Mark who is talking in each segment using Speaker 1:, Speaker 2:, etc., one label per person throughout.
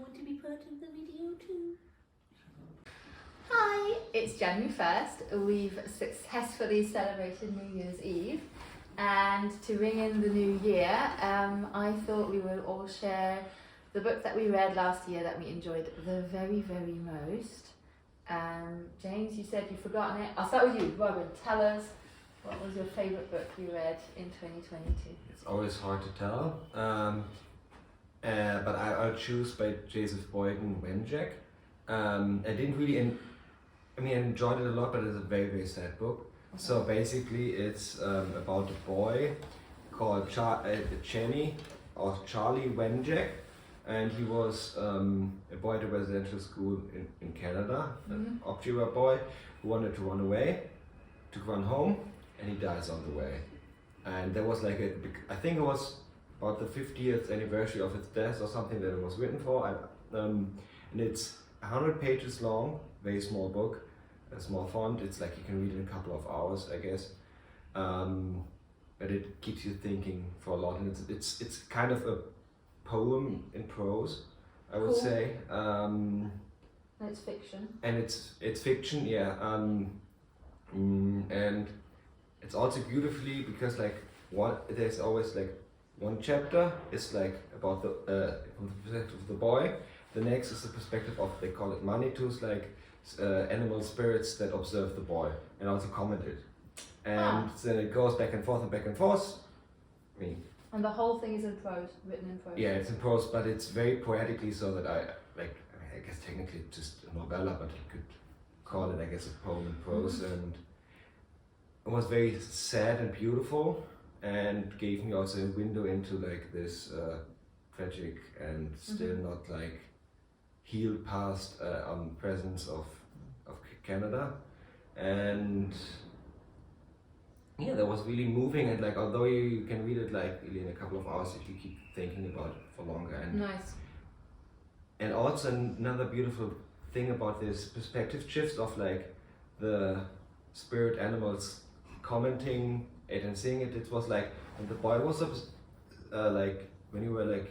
Speaker 1: want to be part of the video too?
Speaker 2: Hi, it's January 1st. We've successfully celebrated New Year's Eve. And to ring in the new year, I thought we would all share the book that we read last year that we enjoyed the very, very most. James, you said you've forgotten it. I'll start with you. Robin, tell us, what was your favourite book you read in 2022?
Speaker 3: It's always hard to tell, but I'll choose by Joseph Boyden Wenjack. I didn't really, I enjoyed it a lot, but it's a very, very sad book. Okay. So basically it's about a boy called Charlie Wenjack, and he was a boy at a residential school in Canada, an obscure boy who wanted to run away, to run home, and he dies on the way. And there was like I think it was about the 50th anniversary of his death or something that it was written for. And it's 100 pages long, very small book, a small font. It's like you can read in a couple of hours, I guess. But it keeps you thinking for a lot, and it's kind of a poem in prose, I would say.
Speaker 2: And it's fiction.
Speaker 3: And it's fiction, yeah. And it's also beautifully because there's always like one chapter is like about the from the perspective of the boy. The next is the perspective of, they call it Manitus, like animal spirits that observe the boy and also comment it. And then it goes back and forth and back and forth.
Speaker 2: And the whole thing is in prose, written in prose.
Speaker 3: Yeah, it's in prose, but it's very poetically, so that I guess technically it's just a novella, but you could call it, I guess, a poem in prose. And it was very sad and beautiful, and gave me also a window into like this tragic and still not like healed past presence of Canada. And yeah, that was really moving, and like although you can read it like really in a couple of hours if you keep thinking about it for longer. And
Speaker 2: nice.
Speaker 3: And also another beautiful thing about this perspective shift of like the spirit animals commenting it and seeing it. It was like when the boy was like when you were like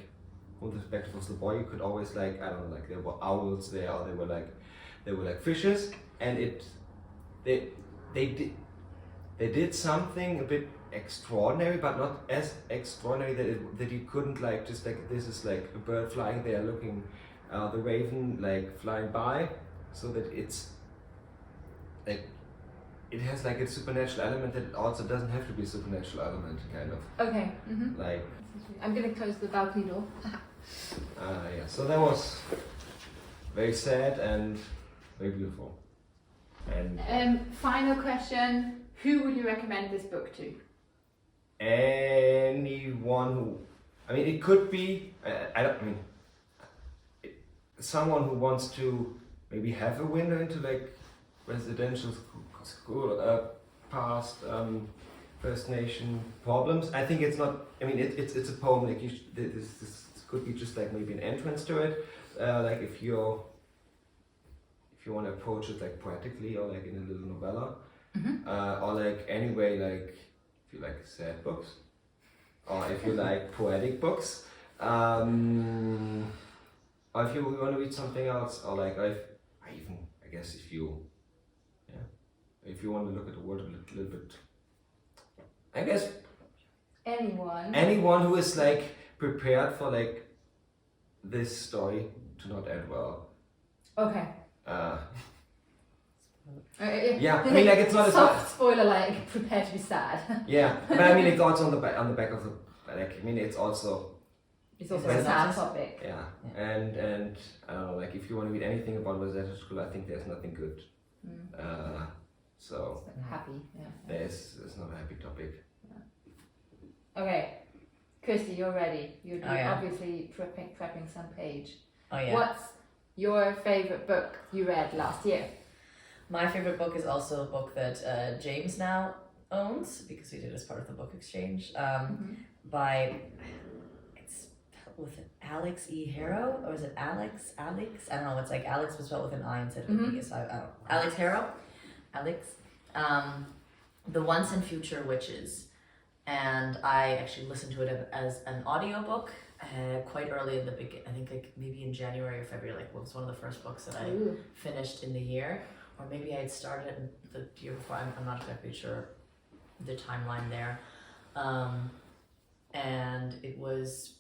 Speaker 3: from the perspective of the boy, you could always like, I don't know, like there were owls there, or they were like fishes, and they did something a bit extraordinary, but not as extraordinary that you couldn't like just like, this is like a bird flying there looking, the raven like flying by, so that it's like it has like a supernatural element that also doesn't have to be a supernatural element, kind of.
Speaker 2: Okay.
Speaker 3: Like
Speaker 2: I'm gonna close the balcony door.
Speaker 3: yeah. So that was very sad and very beautiful. And
Speaker 2: final question. Who would you recommend this book to?
Speaker 3: anyone who, it could be, someone who wants to maybe have a window into like residential school, past First Nation problems. I think it's not, it's a poem, like this could be just like maybe an entrance to it, like if you want to approach it like poetically or like in a little novella. Or like anyway, like if you like sad books, or if you like poetic books, or if you want to read something else, or like I guess if you want to look at the world a little bit, I guess anyone who is like prepared for like this story to not end well.
Speaker 2: Okay.
Speaker 3: Yeah, like it's not
Speaker 2: soft spoiler, like prepare to be sad.
Speaker 3: Yeah, but it's also on the back of the it's also
Speaker 2: a sad topic.
Speaker 3: Yeah. And I don't know, like if you want to read anything about residential school, I think there's nothing good. So
Speaker 2: it's happy. Yeah.
Speaker 3: There's not a happy topic.
Speaker 2: Yeah. Okay, Kirsty, you're ready. You're obviously prepping some page.
Speaker 4: Oh yeah.
Speaker 2: What's your favorite book you read last year?
Speaker 4: My favorite book is also a book that James now owns, because we did it as part of the book exchange, by, it's spelled with an Alex E. Harrow, or is it Alex? I don't know, it's like Alex was spelled with an I instead of an E, so I don't know. Alex Harrow? The Once and Future Witches. And I actually listened to it as an audiobook, quite early in the beginning. I think like maybe in January or February. Like was one of the first books that I
Speaker 2: Ooh.
Speaker 4: finished in the year, or maybe I had started it the year before. I'm not exactly sure the timeline there, and it was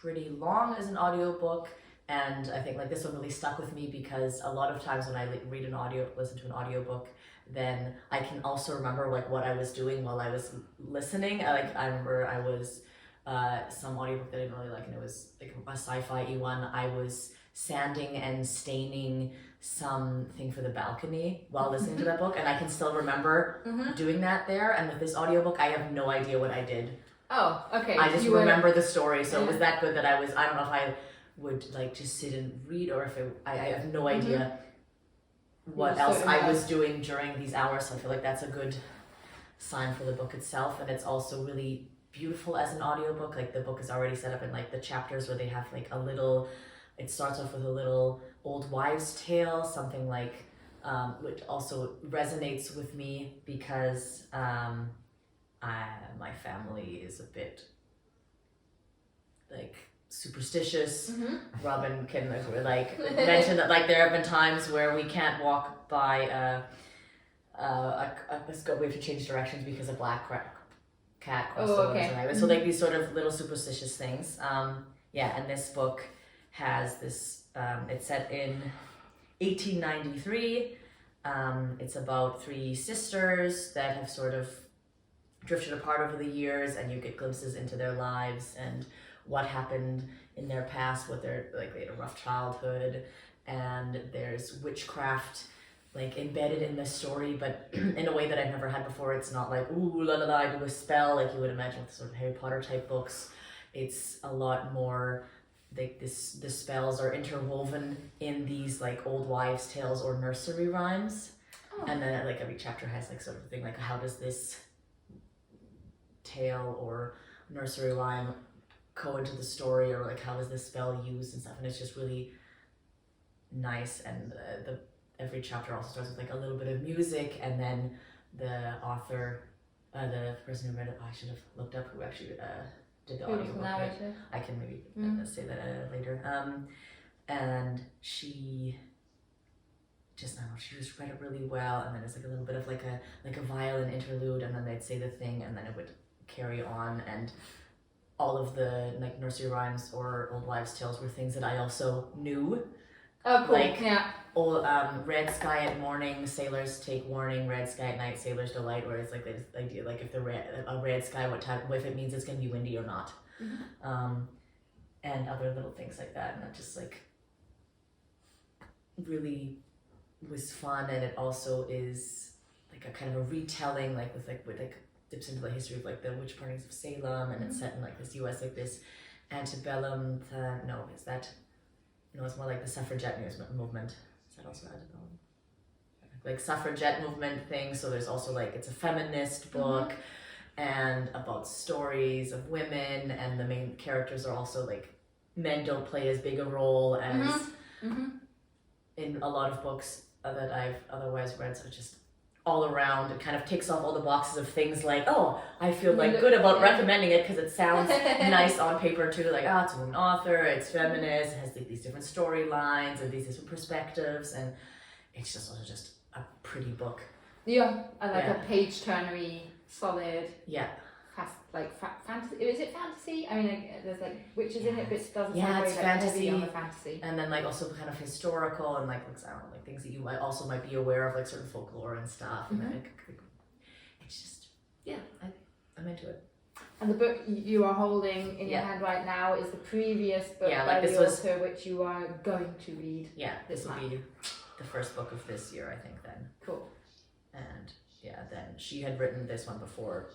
Speaker 4: pretty long as an audiobook. And I think like this one really stuck with me because a lot of times when I listen to an audiobook, then I can also remember like what I was doing while I was listening. I remember I was some audiobook that I didn't really like, and it was like a sci-fi one. I was sanding and staining something for the balcony while listening to that book, and I can still remember doing that there. And with this audiobook, I have no idea what I did.
Speaker 2: Oh, okay.
Speaker 4: I just remember the story, so
Speaker 2: Yeah.
Speaker 4: it was that good that I don't know if I would like just sit and read, or if I have no idea what
Speaker 2: You're
Speaker 4: else
Speaker 2: so
Speaker 4: I was
Speaker 2: immersed.
Speaker 4: doing during these hours. So I feel like that's a good sign for the book itself, and it's also really beautiful as an audiobook. Like the book is already set up in like the chapters where they have like a little, it starts off with a little old wives' tale, something like which also resonates with me because my family is a bit like superstitious. Robin can like mention that like there have been times where we can't walk by we have to change directions because a black cat crossed the road.
Speaker 2: okay.
Speaker 4: So like these sort of little superstitious things. And this book has this. It's set in 1893. It's about three sisters that have sort of drifted apart over the years, and you get glimpses into their lives and what happened in their past, what they're like, they had a rough childhood, and there's witchcraft like embedded in the story, but in a way that I've never had before. It's not like, ooh, la la la, I do a spell like you would imagine with sort of Harry Potter type books. It's a lot more like the spells are interwoven in these like old wives' tales or nursery rhymes.
Speaker 2: Oh.
Speaker 4: And then like every chapter has like sort of a thing like, how does this tale or nursery rhyme go into the story, or like how is this spell used and stuff. And it's just really nice. And every chapter also starts with like a little bit of music, and then the author, the person who read it, I should have looked up who actually did the
Speaker 2: Who was the
Speaker 4: audiobook.
Speaker 2: narrator?
Speaker 4: I can maybe say that later. And she just, I don't know, she just read it really well, and then it's like a little bit of like a violin interlude, and then they'd say the thing, and then it would carry on. And all of the like nursery rhymes or old wives' tales were things that I also knew.
Speaker 2: Oh, cool.
Speaker 4: Like,
Speaker 2: yeah.
Speaker 4: Old red sky at morning, sailors take warning. Red sky at night, sailors delight. Where it's like this idea, like if a red sky, if it means it's gonna be windy or not, and other little things like that. And that just like really was fun. And it also is like a kind of a retelling, like with dips into the history of like the witch burnings of Salem, and it's set in like this U.S. like this antebellum. It's more like the suffragette movement. Is that also antebellum? Like suffragette movement thing. So there's also like, it's a feminist book, and about stories of women, and the main characters are also like, men don't play as big a role as in a lot of books that I've otherwise read. So just all around, it kind of ticks off all the boxes of things like, oh, I feel like good about recommending it because it sounds nice on paper too, like, it's a woman author, it's feminist, it has like these different storylines and these different perspectives, and it's just also just a pretty book.
Speaker 2: Yeah, I like a page-turnery, solid,
Speaker 4: Yeah.
Speaker 2: fantasy. Is it fantasy? I mean, like, there's like witches in it, but it doesn't sound very
Speaker 4: it's
Speaker 2: like
Speaker 4: fantasy.
Speaker 2: heavy on the fantasy.
Speaker 4: And then like also kind of historical, and like I don't know, like things that you might be aware of, like certain folklore and stuff. And then it's just, I'm into it.
Speaker 2: And the book you are holding in your hand right now is the previous book by the author, which you are going to read.
Speaker 4: Yeah, this will be the first book of this year, I think. Then
Speaker 2: cool.
Speaker 4: And then she had written this one before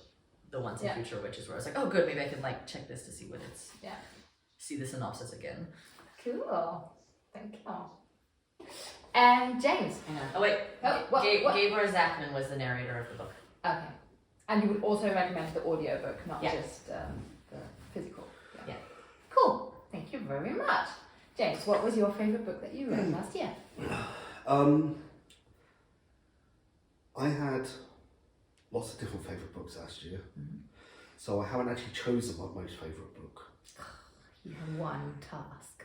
Speaker 4: the Once and Future Witches, where I was like, oh good, maybe I can like check this to see what it's see the synopsis again.
Speaker 2: Cool. Thank you. And James.
Speaker 4: Oh wait,
Speaker 2: what?
Speaker 4: Gabor Zachman was the narrator of the book.
Speaker 2: Okay. And you would also recommend the audiobook, not just the physical.
Speaker 4: Yeah.
Speaker 2: Cool. Thank you very much. James, what was your favourite book that you read last year?
Speaker 5: I had lots of different favourite books last year, so I haven't actually chosen my most favourite book.
Speaker 2: You have one task.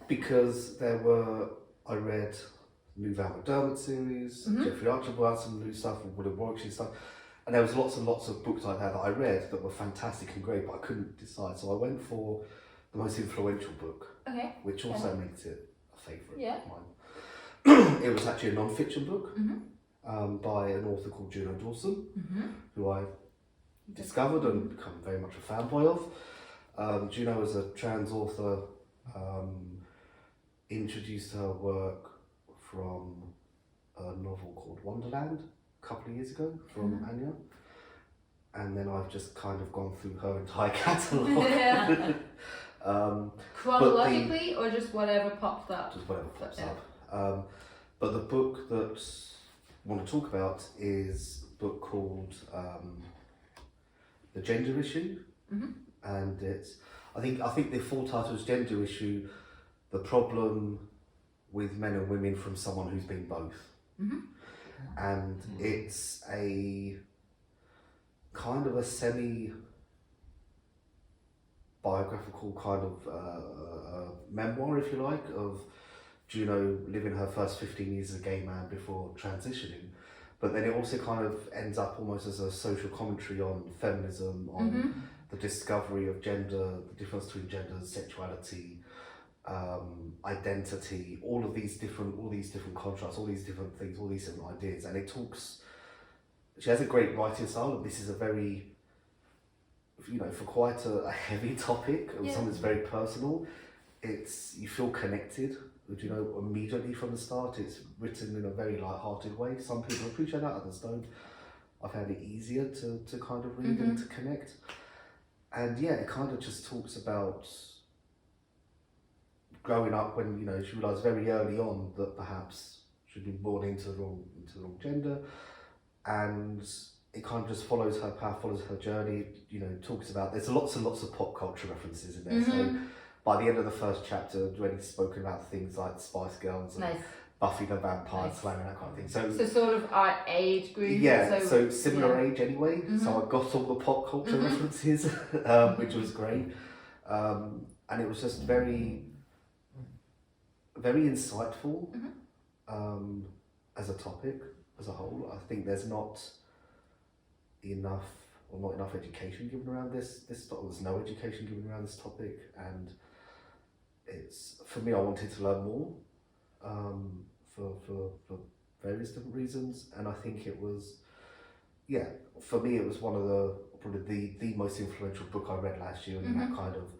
Speaker 5: Because I read new Val McDermott series, Jeffrey Archibald had some new stuff, and William Warwickshire stuff, and there was lots and lots of books like that I read that were fantastic and great, but I couldn't decide. So I went for the most influential book,
Speaker 2: Okay.
Speaker 5: which also makes it a favourite
Speaker 2: Yeah.
Speaker 5: of mine. It was actually a non-fiction book by an author called Juno Dawson, who I discovered and become very much a fanboy of. Juno is a trans author, introduced her work from a novel called Wonderland a couple of years ago from Anya, and then I've just kind of gone through her entire catalogue.
Speaker 2: Yeah. Chronologically, or just whatever popped up?
Speaker 5: Just whatever pops up. But the book that I want to talk about is a book called The Gender Issue, and it's I think the full title is Gender Issue: The Problem with Men and Women from Someone Who's Been Both. And it's a kind of a semi-biographical kind of memoir, if you like, of Juno living her first 15 years as a gay man before transitioning. But then it also kind of ends up almost as a social commentary on feminism, on the discovery of gender, the difference between gender, sexuality, identity, all these different contrasts, all these different things, all these different ideas. And it talks, she has a great writing style, and this is a very, for quite a heavy topic, something that's very personal. You feel connected, immediately from the start. It's written in a very light-hearted way. Some people appreciate that, others don't. I found it easier to kind of read and to connect. And yeah, it kind of just talks about growing up when, she realised very early on that perhaps she'd been born into the wrong gender, and it kind of just follows her path, follows her journey, talks about, there's lots and lots of pop culture references in there. So by the end of the first chapter, Dwayne's spoken about things like Spice Girls and Buffy the Vampire Slayer and that kind of thing.
Speaker 2: So sort of our age group.
Speaker 5: Yeah, so similar age anyway. So I got all the pop culture references, which was great. And it was just very, very insightful as a topic, as a whole. I think there's not enough education given around this topic. There's no education given around this topic, and for me, I wanted to learn more for various different reasons, and I think it was, for me it was one of probably the most influential book I read last year, and that kind of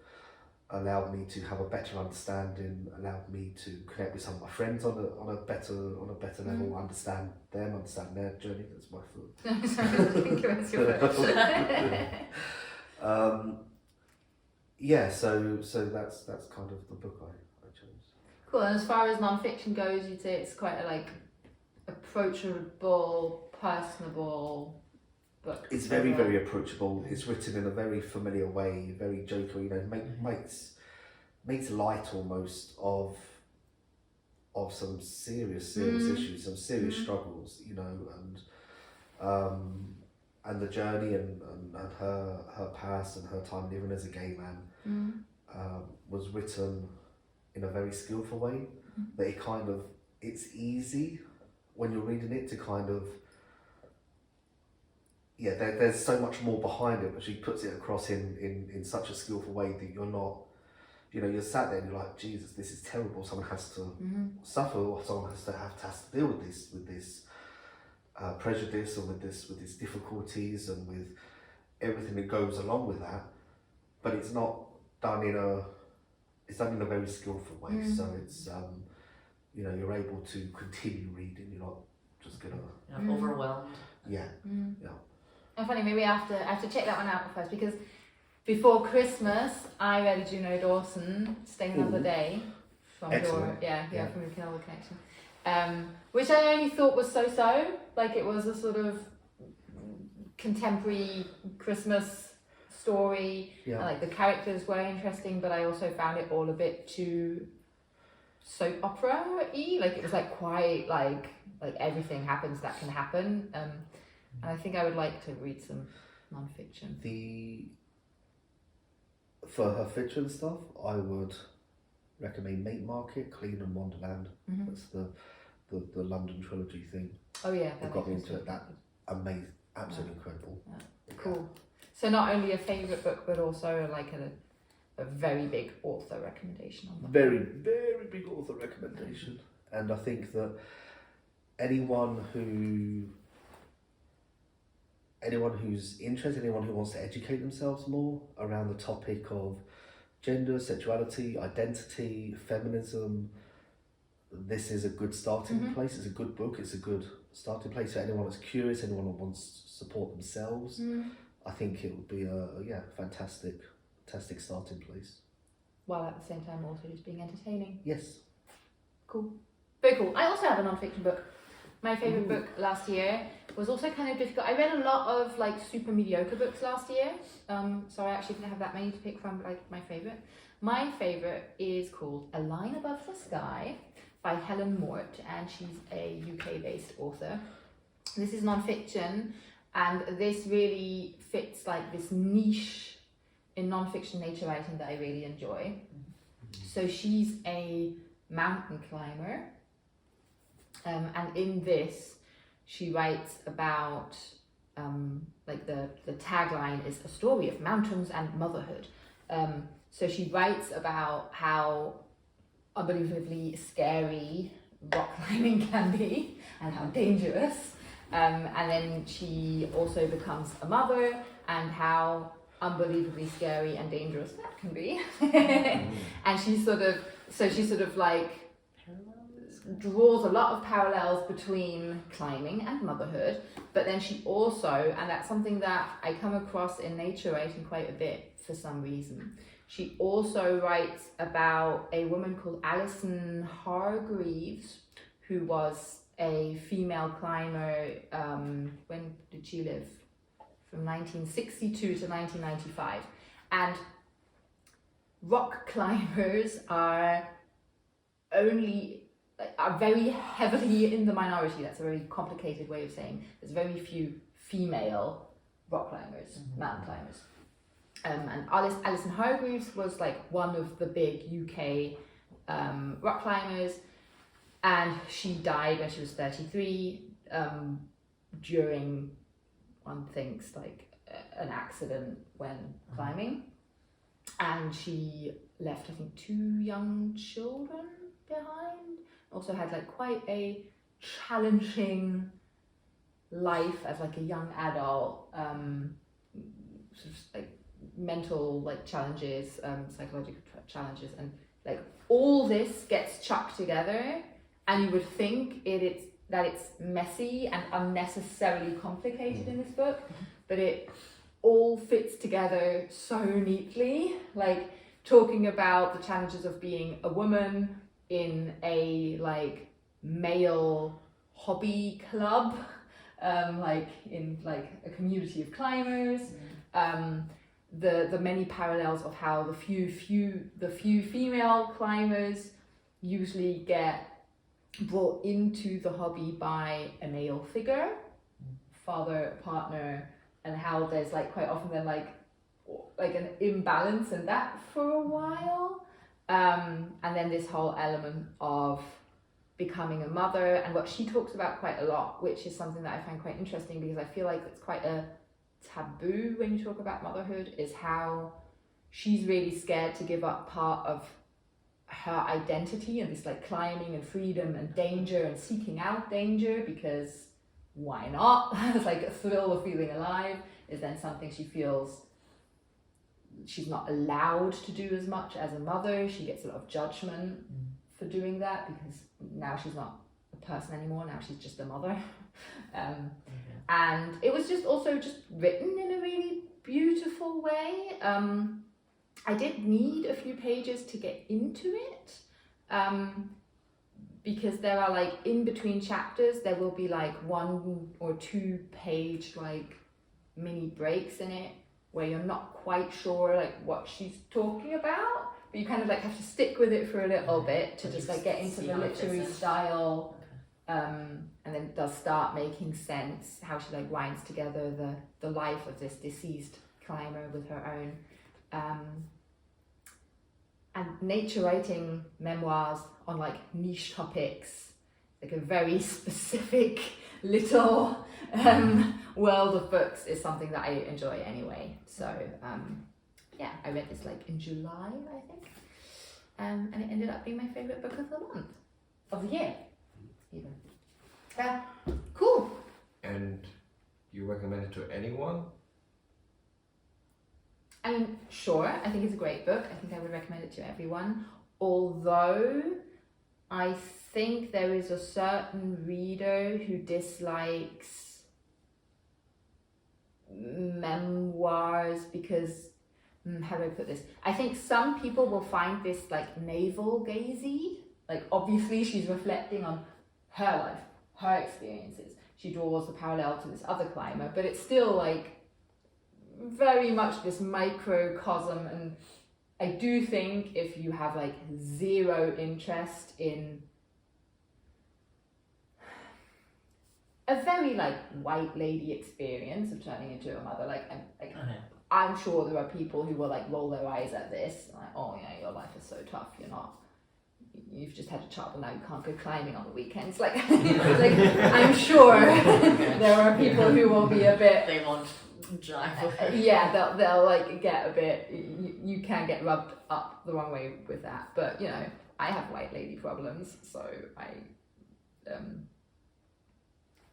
Speaker 5: allowed me to have a better understanding, allowed me to connect with some of my friends on a better level, understand their journey. That's my foot.
Speaker 2: Thank you, that's your
Speaker 5: So that's kind of the book I chose.
Speaker 2: Cool. And as far as non-fiction goes, you'd say it's quite a approachable, personable book.
Speaker 5: It's very, very approachable. It's written in a very familiar way, very joking. Makes light almost of some serious issues, some serious struggles, and the journey and her past and her time living as a gay man was written in a very skillful way. That it's easy when you're reading it to kind of, there's so much more behind it, but she puts it across in such a skillful way that you're not, you're sat there and you're like, Jesus, this is terrible. Someone has to suffer, or someone has to deal with this prejudice, or with these difficulties, and with everything that goes along with that. But it's not done in a very skillful way. So it's you're able to continue reading. You're not just gonna
Speaker 4: overwhelmed.
Speaker 5: Yeah.
Speaker 2: And funny, maybe I have to check that one out first, because before Christmas I read a Juno Dawson, Stay Another Day, from Dora, from the Kill Connection, which I only thought was so. Like, it was a sort of contemporary Christmas story. And, like, the characters were interesting, but I also found it all a bit too soap opera-y. Like, it was like quite like everything happens that can happen. And I think I would like to read some non-fiction.
Speaker 5: For her fiction and stuff, I would recommend Meat Market, Clean and Wonderland.
Speaker 2: Mhm.
Speaker 5: That's the London trilogy thing.
Speaker 2: Oh yeah,
Speaker 5: That got me into it. That amazing, absolutely incredible.
Speaker 2: Cool. So not only a favourite book, but also like a very big author recommendation on the
Speaker 5: Very, very big author recommendation. And I think that anyone who's interested, anyone who wants to educate themselves more around the topic of gender, sexuality, identity, feminism, this is a good starting place. It's a good book. It's a good starting place for anyone that's curious, anyone who wants to support themselves. I think it would be a fantastic starting place.
Speaker 2: while at the same time also just being entertaining.
Speaker 5: Yes.
Speaker 2: Cool. Very cool. I also have a non-fiction book. My favourite book last year was also kind of difficult. I read a lot of like super mediocre books last year. So I actually didn't have that many to pick from, like my favourite. My favourite is called A Line Above the Sky by Helen Mort, and she's a UK-based author. This is non-fiction, and this really fits like this niche in non-fiction nature writing that I really enjoy. So she's a mountain climber, and in this she writes about like the tagline is a story of mountains and motherhood. So she writes about how unbelievably scary rock climbing can be and how dangerous, and then she also becomes a mother and how unbelievably scary and dangerous that can be. And she sort of like draws a lot of parallels between climbing and motherhood, but then she also, and that's something that I come across in nature writing quite a bit for some reason, she also writes about a woman called Alison Hargreaves, who was a female climber. When did she live? From 1962 to 1995. And rock climbers are very heavily in the minority. That's a very complicated way of saying there's very few female rock climbers, mountain climbers. And Alison Hargreaves was like one of the big UK rock climbers, and she died when she was 33 during, one thinks, like an accident when climbing, and she left I think 2 young children behind. Also had like quite a challenging life as like a young adult, sort of like mental like challenges, psychological challenges, and like all this gets chucked together, and you would think it's messy and unnecessarily complicated in this book, but it all fits together so neatly, like talking about the challenges of being a woman in a like male hobby club, like in like a community of climbers, the many parallels of how the few female climbers usually get brought into the hobby by a male figure, father, partner, and how there's like quite often then like an imbalance in that for a while, and then this whole element of becoming a mother, and what she talks about quite a lot, which is something that I find quite interesting because I feel like it's quite a taboo when you talk about motherhood, is how she's really scared to give up part of her identity and this like climbing and freedom and danger and seeking out danger, because why not? It's like a thrill of feeling alive is then something she feels she's not allowed to do as much as a mother. She gets a lot of judgment for doing that because now she's not a person anymore, now she's just a mother. And it was just also just written in a really beautiful way. I did need a few pages to get into it, because there are like in between chapters there will be like 1 or 2 page like mini breaks in it where you're not quite sure like what she's talking about, but you kind of like have to stick with it for a little bit to just like get into the literary style, and then it does start making sense how she like winds together the life of this deceased climber with her own. and nature writing memoirs on like niche topics, like a very specific little world of books, is something that I enjoy anyway. So yeah, I read this like in July, I think, and it ended up being my favorite book of the month, of the year, even. Yeah, cool.
Speaker 3: And you recommend it to anyone?
Speaker 2: I mean, sure, I think it's a great book. I think I would recommend it to everyone. Although I think there is a certain reader who dislikes memoirs because, how do I put this? I think some people will find this like navel-gazy. Like, obviously she's reflecting on her life, her experiences. She draws the parallel to this other climber, but it's still like very much this microcosm. And I do think if you have like zero interest in a very like white lady experience of turning into a mother, I'm sure there are people who will like roll their eyes at this, like, oh yeah, your life is so tough, you've just had a child and now you can't go climbing on the weekends. Like, like I'm sure there are people who will be a bit,
Speaker 4: They won't jive with it.
Speaker 2: yeah, they'll like get a bit, you can get rubbed up the wrong way with that. But I have white lady problems, so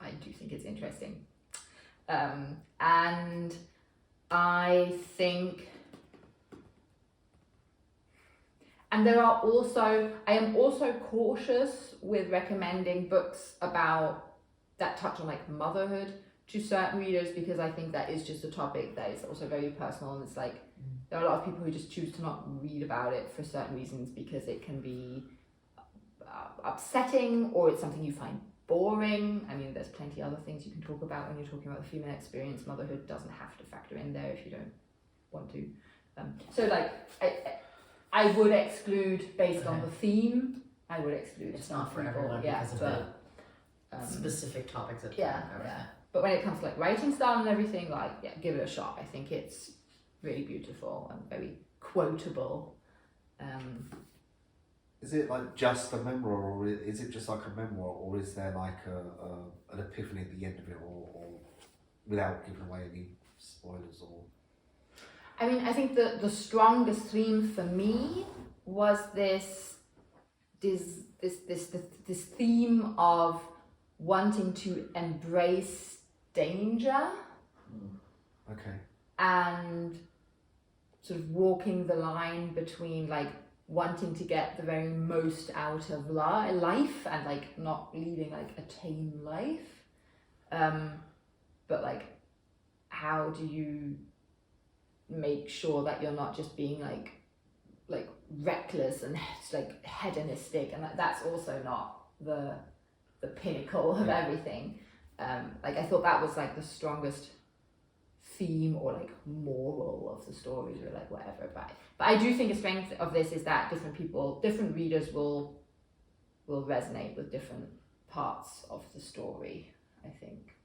Speaker 2: I do think it's interesting. And I think, and I am also cautious with recommending books that touch on like motherhood to certain readers, because I think that is just a topic that is also very personal, and it's like there are a lot of people who just choose to not read about it for certain reasons because it can be upsetting, or it's something you find boring. I mean, there's plenty other things you can talk about when you're talking about the female experience. Motherhood doesn't have to factor in there if you don't want to. So like I would exclude, based on the theme, I would exclude.
Speaker 4: It's
Speaker 2: some
Speaker 4: not for
Speaker 2: people,
Speaker 4: everyone because of the specific topics that
Speaker 2: yeah. But when it comes to like writing style and everything, like, yeah, give it a shot. I think it's really beautiful and very quotable.
Speaker 5: Is it like just a memoir, or is it just like a memoir, or is there like an epiphany at the end of it, or without giving away any spoilers? Or
Speaker 2: I mean, I think the strongest theme for me was this theme of wanting to embrace danger.
Speaker 5: Okay.
Speaker 2: And sort of walking the line between like wanting to get the very most out of life and like not leading like a tame life, but like how do you make sure that you're not just being like reckless and like hedonistic, and that's also not the pinnacle of everything. Like I thought that was like the strongest theme or like moral of the story, or like whatever, but I do think a strength of this is that different readers will resonate with different parts of the story. I think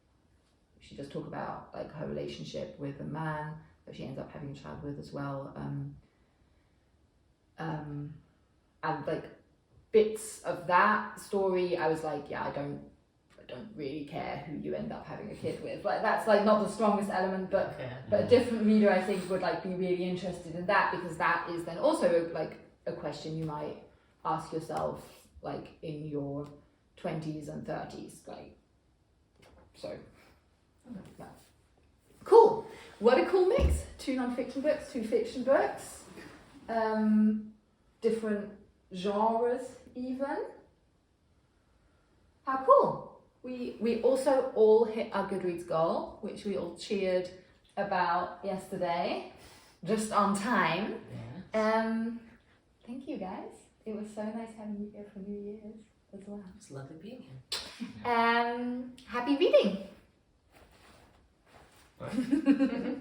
Speaker 2: she does talk about like her relationship with a man that she ends up having a child with as well, and like bits of that story I was like, yeah, I don't really care who you end up having a kid with. Like that's like not the strongest element, but a different reader I think would like be really interested in that, because that is then also like a question you might ask yourself like in your 20s and 30s, like, so yeah. Cool. What a cool mix. 2 non-fiction books, 2 fiction books, different genres even. How cool. We also all hit our Goodreads goal, which we all cheered about yesterday, just on time.
Speaker 4: Yeah.
Speaker 2: Thank you guys. It was so nice having you here for New Year's as well.
Speaker 4: It's lovely being here.
Speaker 2: Happy reading.
Speaker 3: Bye.